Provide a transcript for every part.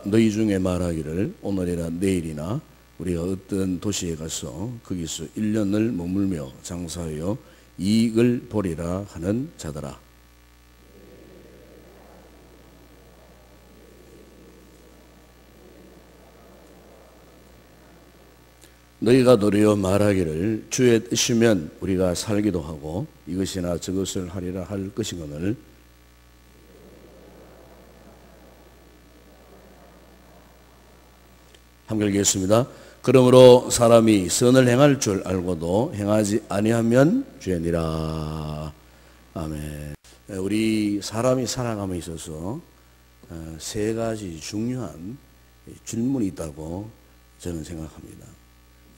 너희 중에 말하기를 오늘이나 내일이나 우리가 어떤 도시에 가서 거기서 1년을 머물며 장사하여 이익을 보리라 하는 자들아. 너희가 도리어 말하기를 주의 뜻이면 우리가 살기도 하고 이것이나 저것을 하리라 할 것이거늘 함께 읽겠습니다. 그러므로 사람이 선을 행할 줄 알고도 행하지 아니하면 죄니라. 아멘. 우리 사람이 살아감에 있어서 세 가지 중요한 질문이 있다고 저는 생각합니다.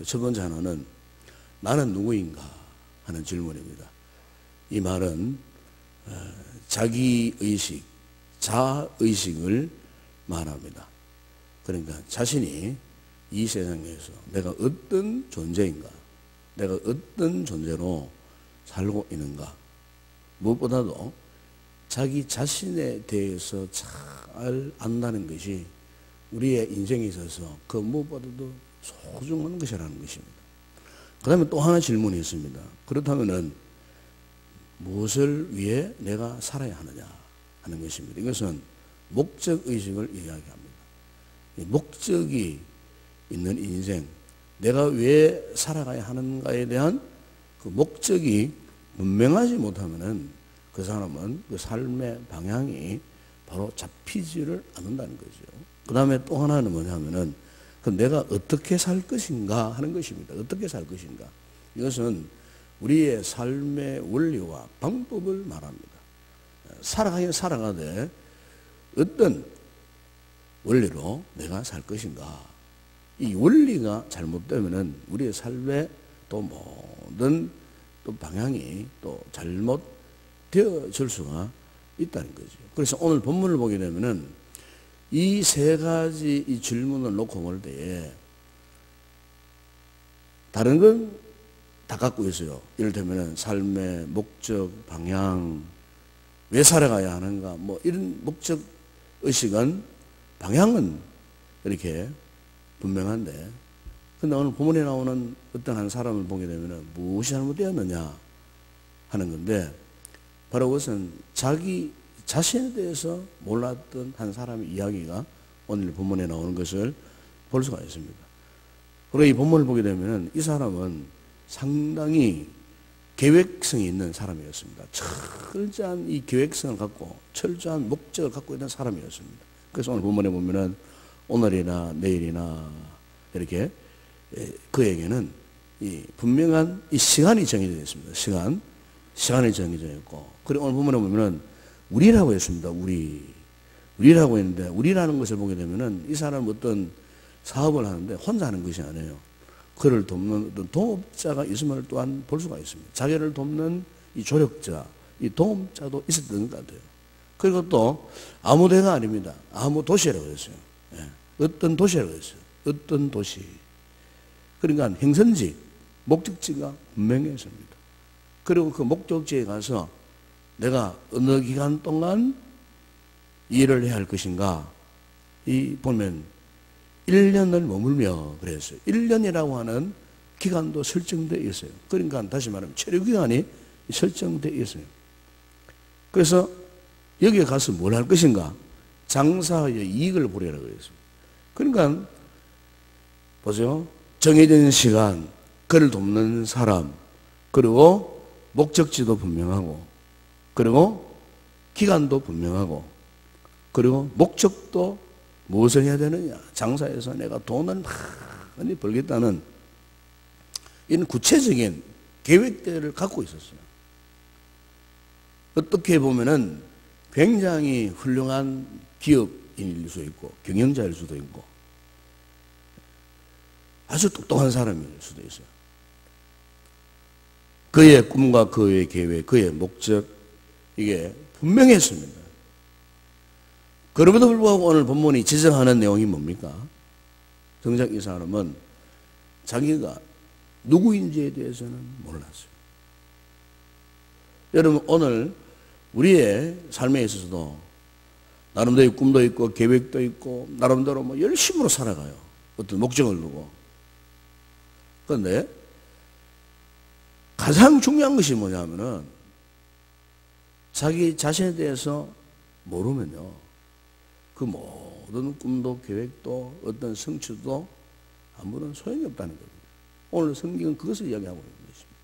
첫 번째 하나는 나는 누구인가 하는 질문입니다. 이 말은 자기의식, 자의식을 말합니다. 그러니까 자신이 이 세상에서 내가 어떤 존재인가, 내가 어떤 존재로 살고 있는가, 무엇보다도 자기 자신에 대해서 잘 안다는 것이 우리의 인생에 있어서 그 무엇보다도 소중한 것이라는 것입니다. 그 다음에 또 하나 질문이 있습니다. 그렇다면 무엇을 위해 내가 살아야 하느냐 하는 것입니다. 이것은 목적의식을 이야기합니다. 목적이 있는 인생, 내가 왜 살아가야 하는가에 대한 그 목적이 분명하지 못하면 그 사람은 그 삶의 방향이 바로 잡히지를 않는다는 거죠. 그 다음에 또 하나는 뭐냐면은 그 내가 어떻게 살 것인가 하는 것입니다. 어떻게 살 것인가. 이것은 우리의 삶의 원리와 방법을 말합니다. 살아가되 어떤 원리로 내가 살 것인가. 이 원리가 잘못되면은 우리의 삶의 또 모든 또 방향이 또 잘못되어질 수가 있다는 거죠. 그래서 오늘 본문을 보게 되면은 이 세 가지 이 질문을 놓고 볼 때에 다른 건 다 갖고 있어요. 이를테면은 삶의 목적, 방향, 왜 살아가야 하는가, 뭐 이런 목적 의식은 방향은 이렇게 분명한데, 근데 오늘 본문에 나오는 어떤 한 사람을 보게 되면은 무엇이 잘못되었느냐 하는 건데, 바로 그것은 자기 자신에 대해서 몰랐던 한 사람의 이야기가 오늘 본문에 나오는 것을 볼 수가 있습니다. 그리고 이 본문을 보게 되면은 이 사람은 상당히 계획성이 있는 사람이었습니다. 철저한 이 계획성을 갖고 철저한 목적을 갖고 있는 사람이었습니다. 그래서 오늘 본문에 보면은 오늘이나 내일이나 이렇게 그에게는 이 분명한 이 시간이 정해져 있습니다. 시간이 정해져 있고, 그리고 오늘 본문에 보면은 우리라고 했습니다. 우리라고 했는데, 우리라는 것을 보게 되면은 이 사람은 어떤 사업을 하는데 혼자 하는 것이 아니에요. 그를 돕는 어떤 동업자가 있음을 또한 볼 수가 있습니다. 자기를 돕는 이 조력자, 이 동업자도 있었던 것 같아요. 그리고 또 아무 데가 아닙니다. 아무 도시라고 했어요. 예. 어떤 도시라고 했어요. 어떤 도시. 그러니까 행선지, 목적지가 분명했습니다. 그리고 그 목적지에 가서 내가 어느 기간 동안 일을 해야 할 것인가, 이 보면 1년을 머물며 그랬어요. 1년이라고 하는 기간도 설정되어 있어요. 그러니까 다시 말하면 체류기간이 설정되어 있어요. 그래서 여기에 가서 뭘 할 것인가? 장사하여 이익을 보려고 그랬어요. 그러니까 보세요. 정해진 시간, 그를 돕는 사람, 그리고 목적지도 분명하고, 그리고 기간도 분명하고, 그리고 목적도 무엇을 해야 되느냐? 장사해서 내가 돈을 많이 벌겠다는 이런 구체적인 계획들을 갖고 있었어요. 어떻게 보면은 굉장히 훌륭한 기업인일 수 있고 경영자일 수도 있고 아주 똑똑한 사람일 수도 있어요. 그의 꿈과 그의 계획, 그의 목적, 이게 분명했습니다. 그럼에도 불구하고 오늘 본문이 지적하는 내용이 뭡니까? 정작 이 사람은 자기가 누구인지에 대해서는 몰랐어요. 여러분, 오늘 우리의 삶에 있어서도 나름대로 꿈도 있고 계획도 있고 나름대로 뭐 열심으로 살아가요. 어떤 목적을 두고. 그런데 가장 중요한 것이 뭐냐면은 자기 자신에 대해서 모르면요, 그 모든 꿈도 계획도 어떤 성취도 아무런 소용이 없다는 겁니다. 오늘 성경은 그것을 이야기하고 있는 것입니다.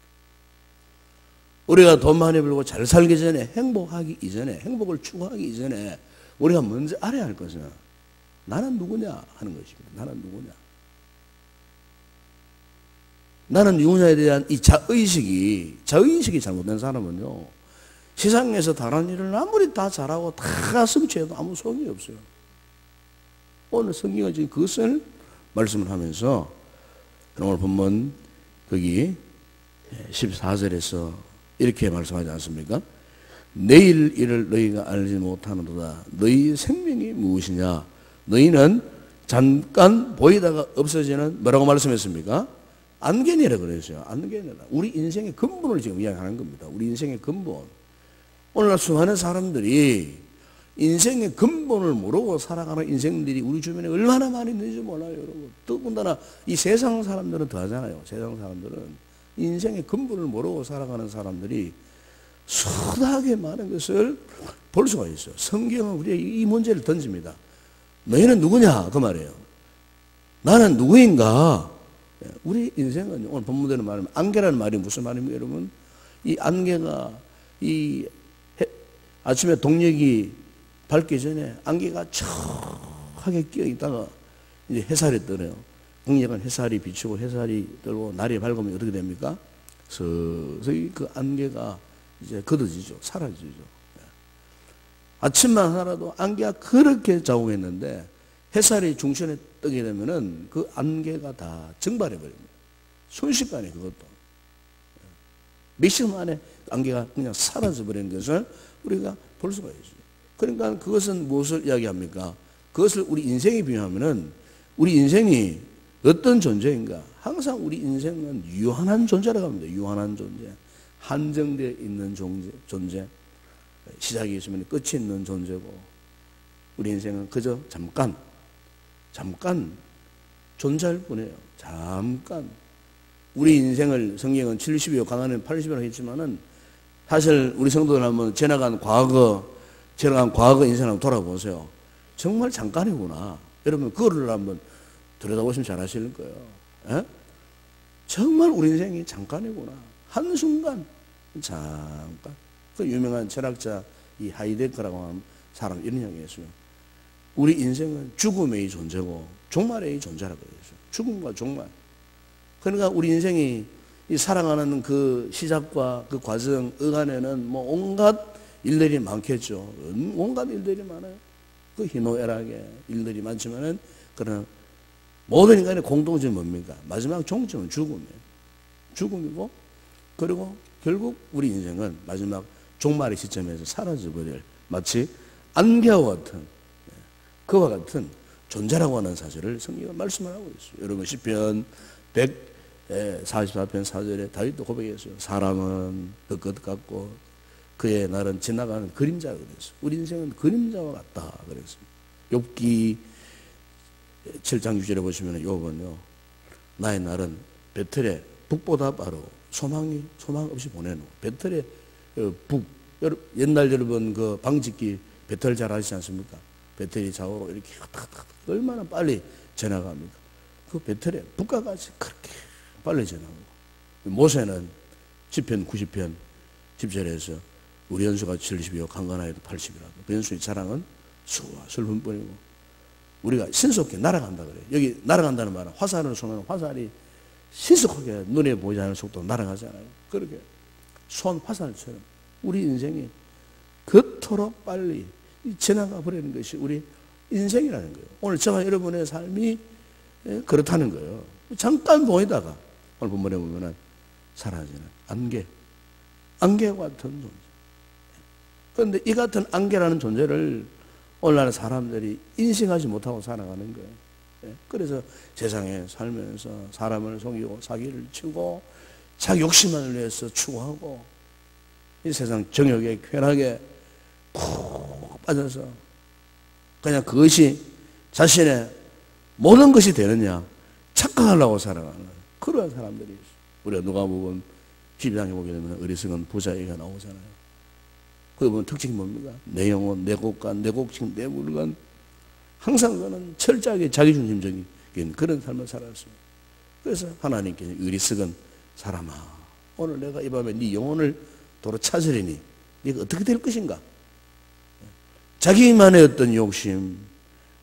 우리가 돈 많이 벌고 잘 살기 전에, 행복하기 이전에, 행복을 추구하기 이전에 우리가 먼저 알아야 할 것은 나는 누구냐 하는 것입니다. 나는 누구냐. 나는 누구냐에 대한 이 자의식이 잘못된 사람은요, 세상에서 다른 일을 아무리 다 잘하고 다 성취해도 아무 소용이 없어요. 오늘 성경은 지금 그것을 말씀을 하면서 오늘 본문 거기 14절에서 이렇게 말씀하지 않습니까? 내일 일을 너희가 알지 못하는도다. 너희 생명이 무엇이냐? 너희는 잠깐 보이다가 없어지는 뭐라고 말씀했습니까? 안개니라 그랬어요. 안개니라. 우리 인생의 근본을 지금 이야기하는 겁니다. 우리 인생의 근본. 오늘날 수많은 사람들이 인생의 근본을 모르고 살아가는 인생들이 우리 주변에 얼마나 많이 있는지 몰라요, 여러분. 더군다나 이 세상 사람들은 더 하잖아요. 세상 사람들은 인생의 근본을 모르고 살아가는 사람들이 수다하게 많은 것을 볼 수가 있어요. 성경은 우리에게 이 문제를 던집니다. 너희는 누구냐? 그 말이에요. 나는 누구인가? 우리 인생은 오늘 본문대로 말하면 안개라는 말이 무슨 말입니까, 여러분? 이 안개가 아침에 동력이 밝기 전에 안개가 척하게 끼어 있다가 이제 햇살이 떠요. 동력은 햇살이 비추고 햇살이 뜨고 날이 밝으면 어떻게 됩니까? 서서히 그 안개가 이제 걷어지죠. 사라지죠. 아침만 하나도 안개가 그렇게 자욱했는데 햇살이 중천에 뜨게 되면은 그 안개가 다 증발해 버립니다. 순식간에 그것도. 몇 시간 만에 안개가 그냥 사라져 버린 것을 우리가 볼 수가 있어요. 그러니까 그것은 무엇을 이야기합니까? 그것을 우리 인생에 비유하면은 우리 인생이 어떤 존재인가? 항상 우리 인생은 유한한 존재라고 합니다. 유한한 존재. 한정되어 있는 존재. 시작이 있으면 끝이 있는 존재고, 우리 인생은 그저 잠깐 존재할 뿐이에요. 잠깐. 우리 인생을 성경은 70이요, 강한은 80이라고 했지만은 사실 우리 성도들 한번 지나간 과거 인생을 한번 돌아보세요. 정말 잠깐이구나. 여러분, 그거를 한번 들여다보시면 잘 아실 거예요. 에? 정말 우리 인생이 잠깐이구나. 한순간, 잠깐. 그 유명한 철학자 이 하이데거라고 하는 사람 이런 이야기 했어요. 우리 인생은 죽음의 존재고 종말의 존재라고 그랬어요. 죽음과 종말. 그러니까 우리 인생이 이 살아가는 그 시작과 그 과정 어간에는 뭐 온갖 일들이 많겠죠. 온갖 일들이 많아요. 그 희노애락의 일들이 많지만은 그러나 모든 인간의 공통점이 뭡니까? 마지막 종점은 죽음이에요. 죽음이고, 그리고 결국 우리 인생은 마지막 종말의 시점에서 사라져버릴 마치 안개와 같은, 그와 같은 존재라고 하는 사실을 성경은 말씀을 하고 있어요. 여러분, 시편 144편 4절에 다윗도 고백했어요. 사람은 흙것 같고 그의 날은 지나가는 그림자가 그랬어요. 우리 인생은 그림자와 같다 그랬습니다. 욥기 7장 6절에 보시면 욥은요, 나의 날은 배틀에 북보다 빠르고 소망 없이 보내는 배틀의 북. 옛날 여러분 그 방직기 배틀 잘 아시지 않습니까? 배틀이 좌우로 이렇게 얼마나 빨리 지나갑니까? 그 배틀에 북과 같이 그렇게 빨리 지나가고, 모세는 시편 90편 10절에서 우리 연수가 70이요 강건하여도 80이라도 그 연수의 자랑은 수와 슬픔뿐이고, 우리가 신속히 날아간다 그래요. 여기 날아간다는 말은 화살을 쏘면 화살이 신속하게 눈에 보이지 않는 속도로 날아가잖아요. 그렇게 쏜 화살처럼 우리 인생이 그토록 빨리 지나가 버리는 것이 우리 인생이라는 거예요. 오늘 저와 여러분의 삶이 그렇다는 거예요. 잠깐 보이다가 오늘 본문에 보면은 사라지는 안개와 같은 존재. 그런데 이 같은 안개라는 존재를 오늘날 사람들이 인식하지 못하고 살아가는 거예요. 그래서 세상에 살면서 사람을 속이고 사기를 치고 자기 욕심만을 위해서 추구하고 이 세상 정욕에 쾌락에 푹 빠져서 그냥 그것이 자신의 모든 것이 되느냐 착각하려고 살아가는 그런 사람들이 있어요. 우리가 누가복음 12장에 보게 되면 어리석은 부자에게 나오잖아요. 거기 보면 특징이 뭡니까? 내 영혼, 내 곳간, 내 곡식, 내 물건 항상 그는 철저하게 자기중심적인 그런 삶을 살았습니다. 그래서 하나님께서 어리석은 사람아, 오늘 내가 이 밤에 네 영혼을 도로 찾으리니 네가 어떻게 될 것인가? 자기만의 어떤 욕심,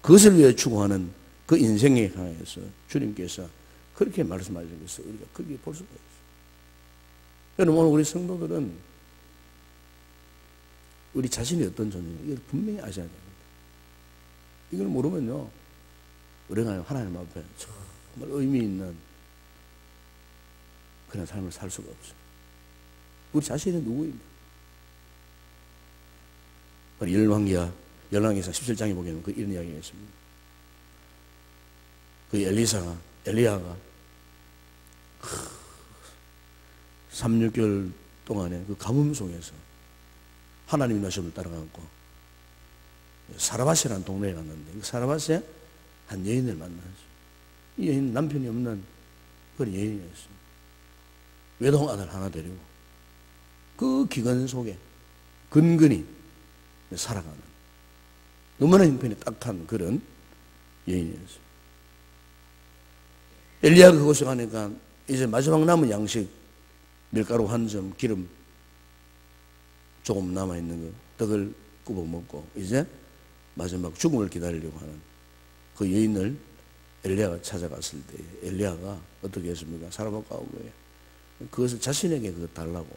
그것을 위해 추구하는 그 인생에 향해서 주님께서 그렇게 말씀하신 것을 우리가 그렇게 볼 수가 있어요. 여러분, 오늘 우리 성도들은 우리 자신이 어떤 존재인지 이걸 분명히 아셔야 됩니다. 이걸 모르면요, 우리가 하나님 앞에 정말 의미 있는 그런 삶을 살 수가 없어요. 우리 자신이 누구입니까? 우리 열왕기상 17장에 보면 그 이런 이야기가 있습니다. 그 엘리야가 3, 6개월 동안에 그 가뭄 속에서 하나님의 말씀을 따라가고 사라밧이라는 동네에 갔는데 그 사라밧에 한 여인을 만나죠. 이 여인 남편이 없는 그런 여인이었습니다. 외동 아들 하나 데리고 그 기근 속에 근근히 살아가는 너무나 형편이 딱한 그런 여인이었어요. 엘리야가 그곳에 가니까 이제 마지막 남은 양식 밀가루 한 점, 기름 조금 남아있는 거 떡을 굽어 먹고 이제 마지막 죽음을 기다리려고 하는 그 여인을 엘리야가 찾아갔을 때 엘리야가 어떻게 했습니까? 사람을 까온 거예요. 그것을 자신에게 그거 달라고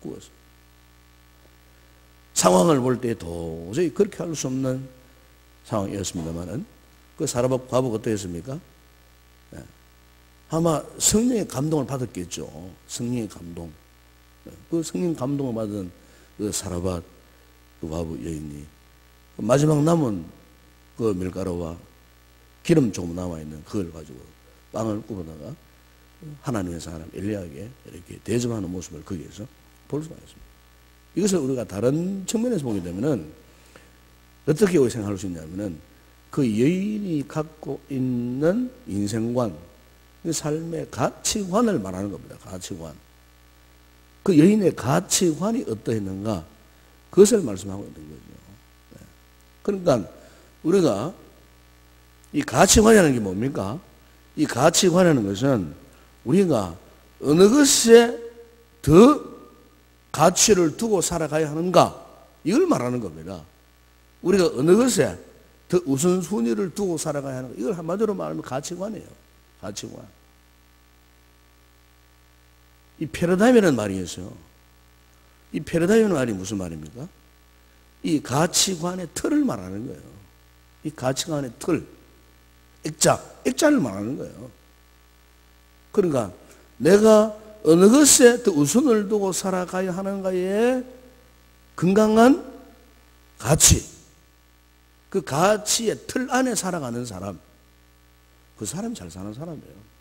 구웠어요. 상황을 볼 때 도저히 그렇게 할 수 없는 상황이었습니다만은 그 사라밧 과부가 어떠했습니까? 네. 아마 성령의 감동을 받았겠죠. 성령의 감동. 그 성령 감동을 받은 그 사라밧 그 과부 여인이 마지막 남은 그 밀가루와 기름 조금 남아있는 그걸 가지고 빵을 굽어다가 하나님의 사람 엘리야에게 이렇게 대접하는 모습을 거기에서 볼 수가 있습니다. 이것을 우리가 다른 측면에서 보게 되면은 어떻게 생각할 수 있냐면은 그 여인이 갖고 있는 인생관, 삶의 가치관을 말하는 겁니다. 가치관. 그 여인의 가치관이 어떠했는가 그것을 말씀하고 있는 거죠. 그러니까 우리가 이 가치관이라는 게 뭡니까? 이 가치관이라는 것은 우리가 어느 것에 더 가치를 두고 살아가야 하는가 이걸 말하는 겁니다. 우리가 어느 것에 더 우선순위를 두고 살아가야 하는가 이걸 한마디로 말하면 가치관이에요. 가치관. 이 패러다임이라는 말이 있어요. 이 패러다임이라는 말이 무슨 말입니까? 이 가치관의 틀을 말하는 거예요. 이 가치관의 틀, 액자를 말하는 거예요. 그러니까 내가 어느 것에 더 우선을 두고 살아가야 하는가의 건강한 가치, 그 가치의 틀 안에 살아가는 사람, 그 사람이 잘 사는 사람이에요.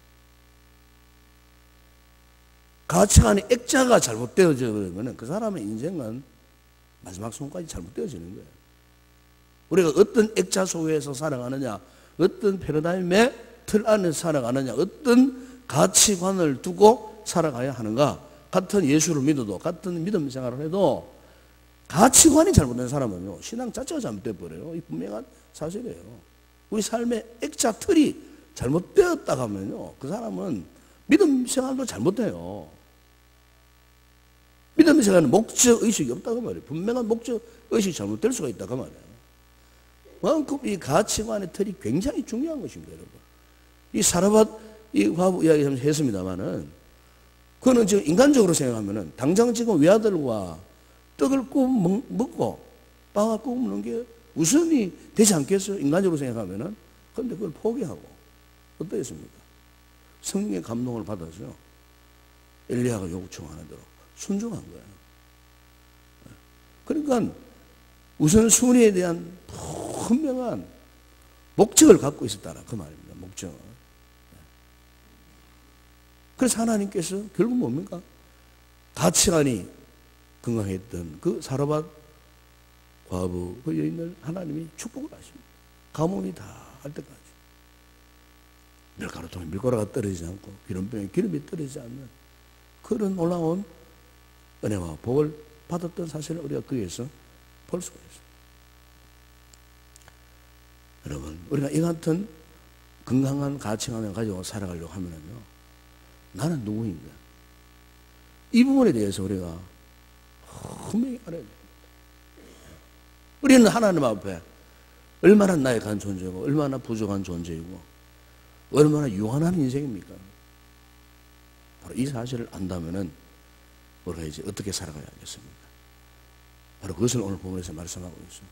가치관의 액자가 잘못되어져 버리면 그 사람의 인생은 마지막 순간까지 잘못되어지는 거예요. 우리가 어떤 액자 속에서 살아가느냐, 어떤 패러다임의 틀 안에 살아가느냐, 어떤 가치관을 두고 살아가야 하는가. 같은 예수를 믿어도, 같은 믿음 생활을 해도 가치관이 잘못된 사람은요, 신앙 자체가 잘못되어 버려요. 이 분명한 사실이에요. 우리 삶의 액자 틀이 잘못되었다 하면요, 그 사람은 믿음 생활도 잘못돼요. 믿음 생활은 목적 의식이 없다고 말이에요. 분명한 목적 의식이 잘못될 수가 있다고 말이에요. 그만큼 이 가치관의 틀이 굉장히 중요한 것입니다, 여러분. 이 사라밧 이 과부 이야기 했습니다만은, 그거는 지금 인간적으로 생각하면은 당장 지금 외아들과 떡을 구워 먹고 빵을 구워 먹는 게 우선이 되지 않겠어요? 인간적으로 생각하면은. 그런데 그걸 포기하고 어떠했습니까? 성령의 감동을 받아서 엘리야가 요청하는 대로 순종한 거예요. 그러니까 우선순위에 대한 분명한 목적을 갖고 있었다는 그 말입니다. 목적을. 그래서 하나님께서 결국 뭡니까? 가치관이 건강했던 그 사라밧 과부 그 여인을 하나님이 축복을 하십니다. 가뭄이 다 할 때까지. 밀가루통에 밀가루가 떨어지지 않고 기름병에 기름이 떨어지지 않는 그런 놀라운 은혜와 복을 받았던 사실을 우리가 거기에서 볼 수가 있어요. 여러분, 우리가 이 같은 건강한 가치관을 가지고 살아가려고 하면요, 나는 누구인가? 이 부분에 대해서 우리가 분명히 알아야 됩니다. 우리는 하나님 앞에 얼마나 나약한 존재고, 얼마나 부족한 존재이고, 얼마나 유한한 인생입니까? 바로 이 사실을 안다면은 우리가 이제 어떻게 살아가야 하겠습니까? 바로 그것을 오늘 본문에서 말씀하고 있어요.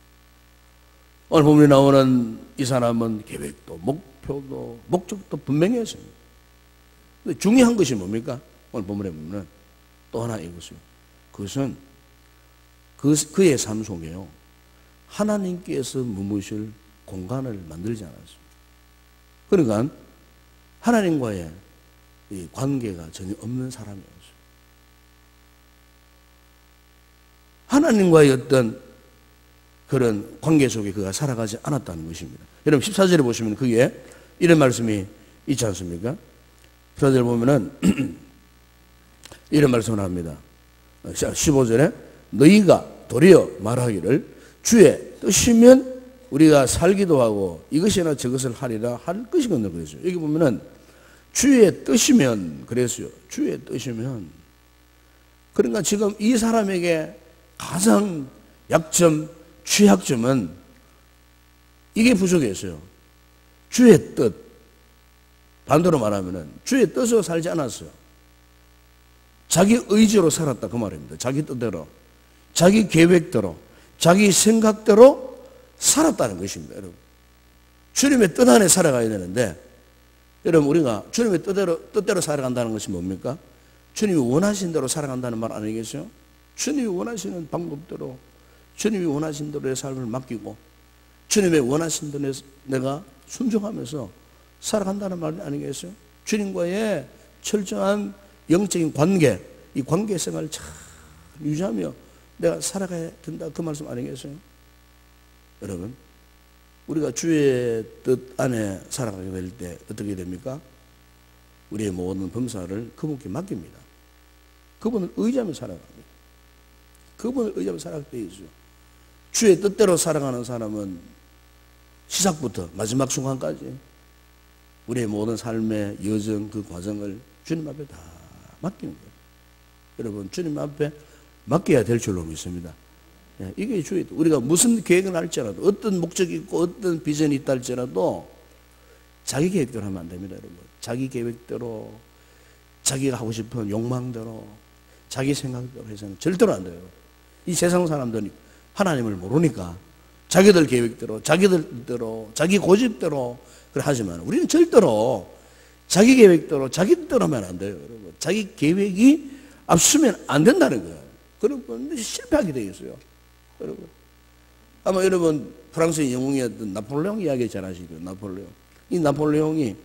오늘 본문에 나오는 이 사람은 계획도, 목표도, 목적도 분명히 했습니다. 근데 중요한 것이 뭡니까? 오늘 본문에 보면 또 하나 이것이요. 그것은 그의 삶 속에요, 하나님께서 머무실 공간을 만들지 않았습니다. 그러니까 하나님과의 이 관계가 전혀 없는 사람이었어요. 하나님과의 어떤 그런 관계 속에 그가 살아가지 않았다는 것입니다. 여러분 14절에 보시면 그게 이런 말씀이 있지 않습니까? 14절에 보면은 이런 말씀을 합니다. 15절에 너희가 도리어 말하기를 주의 뜻이면 우리가 살기도 하고 이것이나 저것을 하리라 할 것이거든요. 그랬어요. 여기 보면은 주의 뜻이면 그랬어요. 주의 뜻이면. 그러니까 지금 이 사람에게 가장 약점, 취약점은 이게 부족했어요. 주의 뜻. 반대로 말하면은 주의 뜻으로 살지 않았어요. 자기 의지로 살았다 그 말입니다. 자기 뜻대로, 자기 계획대로, 자기 생각대로 살았다는 것입니다. 여러분, 주님의 뜻 안에 살아가야 되는데, 여러분 우리가 주님의 뜻대로 살아간다는 것이 뭡니까? 주님이 원하신 대로 살아간다는 말 아니겠어요? 주님이 원하시는 방법대로, 주님이 원하신 대로의 삶을 맡기고 주님의 원하신 대로 내가 순종하면서 살아간다는 말 아니겠어요? 주님과의 철저한 영적인 관계, 이 관계성을 잘 유지하며 내가 살아가야 된다 그 말씀 아니겠어요? 여러분, 우리가 주의 뜻 안에 살아가게 될 때 어떻게 됩니까? 우리의 모든 범사를 그분께 맡깁니다. 그분을 의지하며 살아갑니다. 그분을 의지하며 살아갈 때 있어요. 주의 뜻대로 살아가는 사람은 시작부터 마지막 순간까지 우리의 모든 삶의 여정 그 과정을 주님 앞에 다 맡기는 거예요. 여러분, 주님 앞에 맡겨야 될 줄로 믿습니다. 이게 주의 뜻. 우리가 무슨 계획을 할지라도, 어떤 목적이 있고 어떤 비전이 있다 할지라도 자기 계획대로 하면 안 됩니다. 여러분, 자기 계획대로, 자기가 하고 싶은 욕망대로, 자기 생각대로 해서는 절대로 안 돼요. 이 세상 사람들이 하나님을 모르니까 자기들 계획대로, 자기들 뜻대로, 자기 고집대로 그래 하지만 우리는 절대로 자기 계획대로, 자기 뜻대로 하면 안 돼요. 여러분, 자기 계획이 앞서면 안 된다는 거예요. 그러면 실패하게 되겠어요. 여러분, 아마 여러분 프랑스의 영웅이었던 나폴레옹 이야기 잘 아시죠? 나폴레옹. 이 나폴레옹이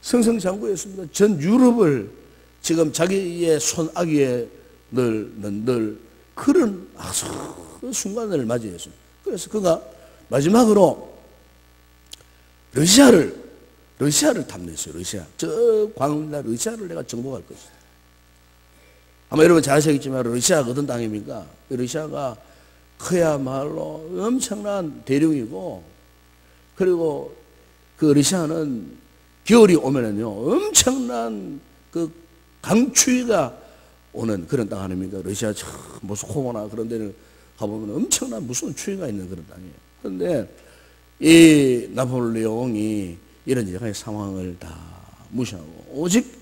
승승장구했습니다. 전 유럽을 지금 자기의 손아귀에 늘 그런 순간을 맞이했어요. 그래서 그가 마지막으로 러시아를 탐냈어요. 러시아. 저 광활나 러시아를 내가 정복할 것이다. 아마 여러분 잘 아시겠지만 러시아가 어떤 땅입니까? 러시아가 그야말로 엄청난 대륙이고, 그리고 그 러시아는 겨울이 오면은요 엄청난 그 강추위가 오는 그런 땅 아닙니까? 러시아 모스크바나 그런 데를 가보면 엄청난 무서운 추위가 있는 그런 땅이에요. 그런데 이 나폴레옹이 이런 여러 가지 상황을 다 무시하고 오직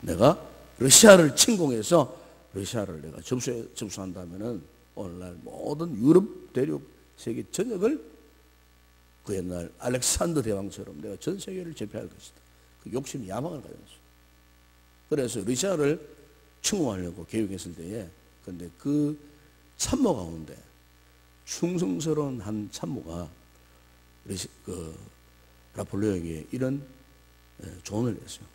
내가 러시아를 침공해서 러시아를 내가 접수한다면은 오늘날 모든 유럽 대륙 세계 전역을 그 옛날 알렉산더 대왕처럼 내가 전 세계를 제패할 것이다. 그 욕심, 야망을 가졌어요. 그래서 러시아를 침공하려고 계획했을 때에, 근데 그 참모 가운데 충성스러운 한 참모가 그 나폴레옹에게 이런 조언을 했어요.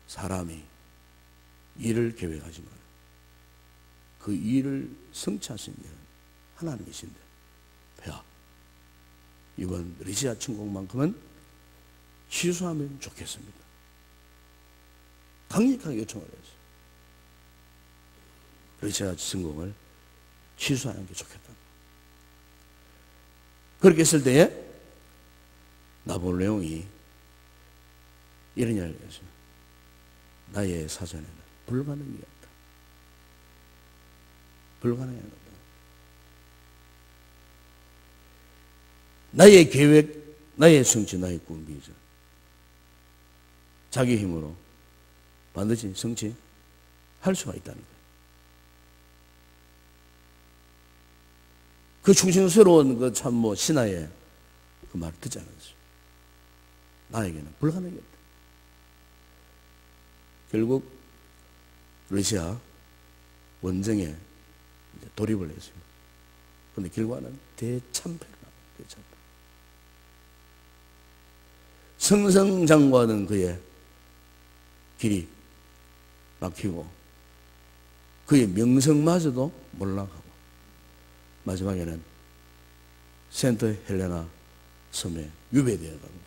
사람이 일을 계획하지 마라. 그 일을 성취하신 분은 하나님이신데 폐하 이번 러시아 침공만큼은 취소하면 좋겠습니다. 강력하게 요청을 했어요. 러시아 침공을 취소하는 게 좋겠다. 그렇게 했을 때에 나폴레옹이 이런 이야기를 했어요. 나의 사전에는 불가능이었다. 불가능이었다. 나의 계획, 나의 성취, 나의 꿈, 비전. 자기 힘으로 반드시 성취할 수가 있다는 거예요. 그 충성스러운 그 참 신하의 그 말을 듣지 않았어요. 나에게는 불가능이었다. 결국 러시아 원정에 돌입을 했어요. 그런데 결과는 대참패가 나와요. 대참패. 승승장구하던 그의 길이 막히고 그의 명성마저도 몰락하고 마지막에는 센트 헬레나 섬에 유배되어가고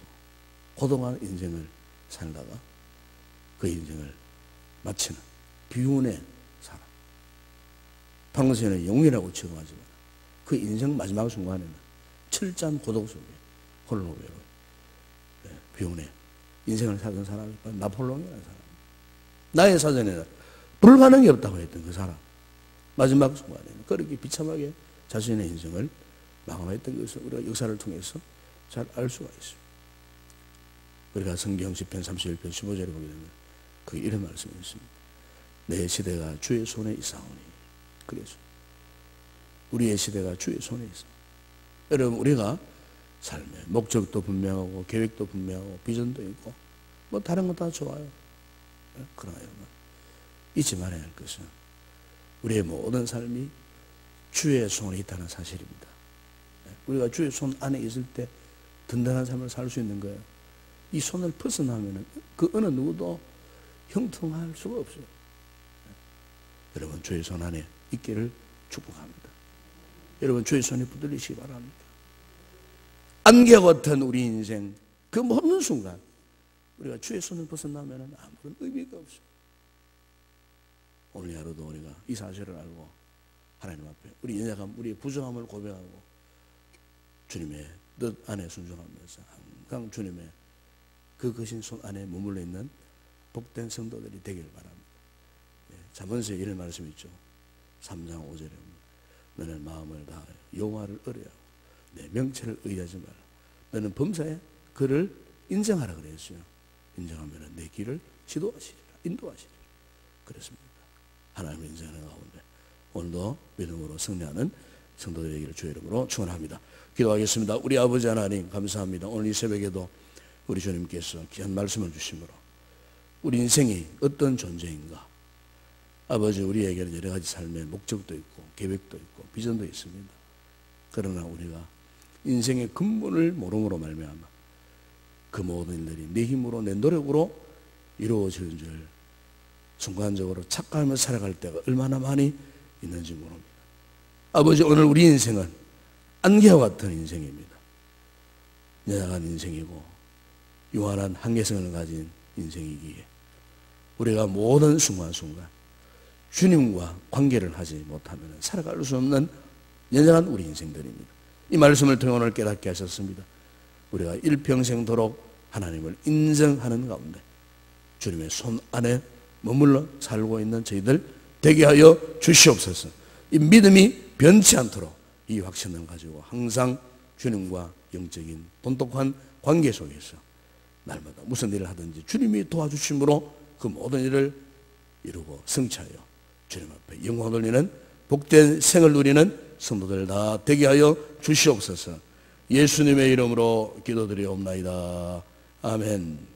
고동한 인생을 살다가 그 인생을 마치는 비운의 사람. 당시에는 영웅이라고 취급하지만 그 인생 마지막 순간에는 철저한 고독 속에 홀로 외로운 비운의 인생을 살던 사람이 나폴레옹이라는 사람. 나의 사전에는 불가능이 없다고 했던 그 사람. 마지막 순간에는 그렇게 비참하게 자신의 인생을 마감했던 것을 우리가 역사를 통해서 잘 알 수가 있습니다. 우리가 성경 시편 31편 15절에 보게 되면 그 이런 말씀이 있습니다. 내 시대가 주의 손에 있사오니. 그래서 우리의 시대가 주의 손에 있어. 여러분 우리가 삶의 목적도 분명하고 계획도 분명하고 비전도 있고 뭐 다른 거 다 좋아요. 그러나 여러분 잊지 말아야 할 것은 우리의 모든 삶이 주의 손에 있다는 사실입니다. 우리가 주의 손 안에 있을 때 든든한 삶을 살 수 있는 거예요. 이 손을 벗어나면 그 어느 누구도 형통할 수가 없어요. 여러분 주의 손 안에 있기를 축복합니다. 여러분 주의 손에 붙들리시기 바랍니다. 안개와 같은 우리 인생 그 모든 순간 우리가 주의 손을 벗어나면 아무런 의미가 없어요. 오늘 하루도 우리가 이 사실을 알고 하나님 앞에 우리 연약함, 우리의 부정함을 고백하고 주님의 뜻 안에 순종하면서 항상 주님의 그 거신 손 안에 머물러 있는 복된 성도들이 되길 바랍니다. 잠언서에 이런 말씀이 있죠. 3장 5절에 보면 너는 마음을 다하여 여호와를 의뢰하고 내 명체를 의하지 마라. 너는 범사에 그를 인정하라 그랬어요. 인정하면 내 길을 지도하시리라, 인도하시리라. 그렇습니다. 하나님을 인정하는 가운데 오늘도 믿음으로 승리하는 성도들 되기를 주의 이름으로 축원합니다. 기도하겠습니다. 우리 아버지 하나님 감사합니다. 오늘 이 새벽에도 우리 주님께서 귀한 말씀을 주심으로 우리 인생이 어떤 존재인가, 아버지 우리에게는 여러 가지 삶의 목적도 있고 계획도 있고 비전도 있습니다. 그러나 우리가 인생의 근본을 모름으로 말미암아 그 모든 일들이 내 힘으로 내 노력으로 이루어지는 줄 순간적으로 착각하며 살아갈 때가 얼마나 많이 있는지 모릅니다. 아버지 오늘 우리 인생은 안개와 같은 인생입니다. 연약한 인생이고 유한한 한계성을 가진 인생이기에 우리가 모든 순간순간 주님과 관계를 하지 못하면 살아갈 수 없는 연약한 우리 인생들입니다. 이 말씀을 통해 오늘 깨닫게 하셨습니다. 우리가 일평생도록 하나님을 인정하는 가운데 주님의 손 안에 머물러 살고 있는 저희들 되게 하여 주시옵소서. 이 믿음이 변치 않도록 이 확신을 가지고 항상 주님과 영적인 돈독한 관계 속에서 날마다 무슨 일을 하든지 주님이 도와주심으로 그 모든 일을 이루고 성취하여 주님 앞에 영광 돌리는 복된 생을 누리는 성도들 다 되게 하여 주시옵소서. 예수님의 이름으로 기도드리옵나이다. 아멘.